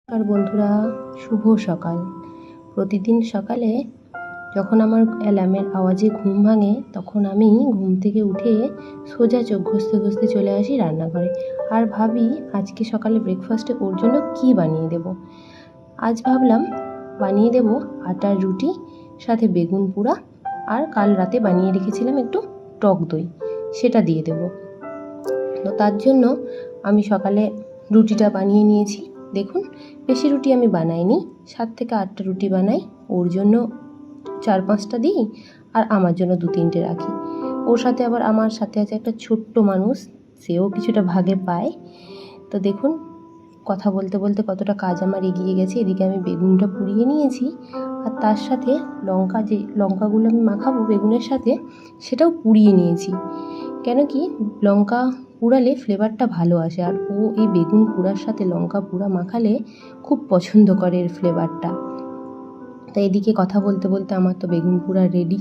আর বন্ধুরা, শুভ সকাল। প্রতিদিন সকালে যখন আমার অ্যালার্মের আওয়াজে ঘুম ভাঙে, তখন আমি ঘুম থেকে উঠে সোজা চোখ ঘষতে ঘষতে চলে আসি রান্নাঘরে আর ভাবি আজকে সকালে ব্রেকফাস্টে ওর জন্য কি বানিয়ে দেব। আজ ভাবলাম বানিয়ে দেব আটার রুটি, সাথে বেগুন পোড়া, আর কাল রাতে বানিয়ে রেখেছিলাম একটু টক দই, সেটা দিয়ে দেব। তো তার জন্য আমি সকালে রুটিটা বানিয়ে নিয়েছি। দেখুন, বেশি রুটি আমি বানাইনি, 7 থেকে 8টা রুটি বানাই। ওর জন্য 4-5টা দিই আর আমার জন্য 2-3টে রাখি। ওর সাথে আবার আমার সাথে আছে একটা ছোট্ট মানুষ, সেও কিছুটা ভাগে পায়। তো দেখুন, কথা বলতে বলতে কতটা কাজ আমার এগিয়ে গেছে। এদিকে আমি বেগুনটা পুড়িয়ে নিয়েছি আর তার সাথে লঙ্কাগুলো আমি মাখাবো বেগুনের সাথে, সেটাও পুড়িয়ে নিয়েছি। কেন কি, লঙ্কা পোড়ালে ফ্লেভারটা ভালো আসে, আর ও এই বেগুন পোড়ার সাথে লঙ্কা পোড়া মাখালে খুব পছন্দ করে এর ফ্লেভারটা। তো এদিকে কথা বলতে বলতে আমার তো বেগুন পোড়া রেডি।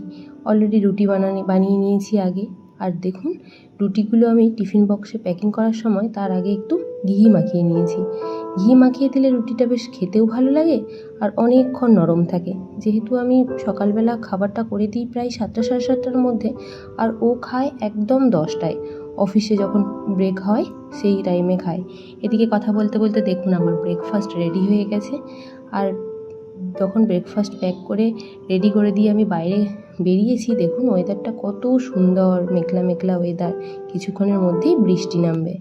অলরেডি রুটি বানিয়ে নিয়েছি আগে। আর দেখুন, রুটিগুলো আমি টিফিন বক্সে প্যাকিং করার সময় তার আগে একটু ঘি মাখিয়ে নিয়েছি। ঘি মাখিয়ে দিলে রুটিটা বেশ খেতেও ভালো লাগে আর অনেকক্ষণ নরম থাকে। যেহেতু আমি সকালবেলা খাবারটা করে দিই প্রায় 7টা সাড়ে 7টার মধ্যে, আর ও খায় একদম 10টায়, অফিসে যখন ব্রেক হয় সেই টাইমে খায়। এদিকে কথা বলতে বলতে দেখুন আমার ব্রেকফাস্ট রেডি হয়ে গেছে। আর যখন ব্রেকফাস্ট প্যাক করে রেডি করে দিয়ে আমি বাইরে বেরিয়েছি, দেখুন ওয়েদারটা কত সুন্দর, মেঘলা মেঘলা ওয়েদার। কিছুক্ষণের মধ্যেই বৃষ্টি নামবে।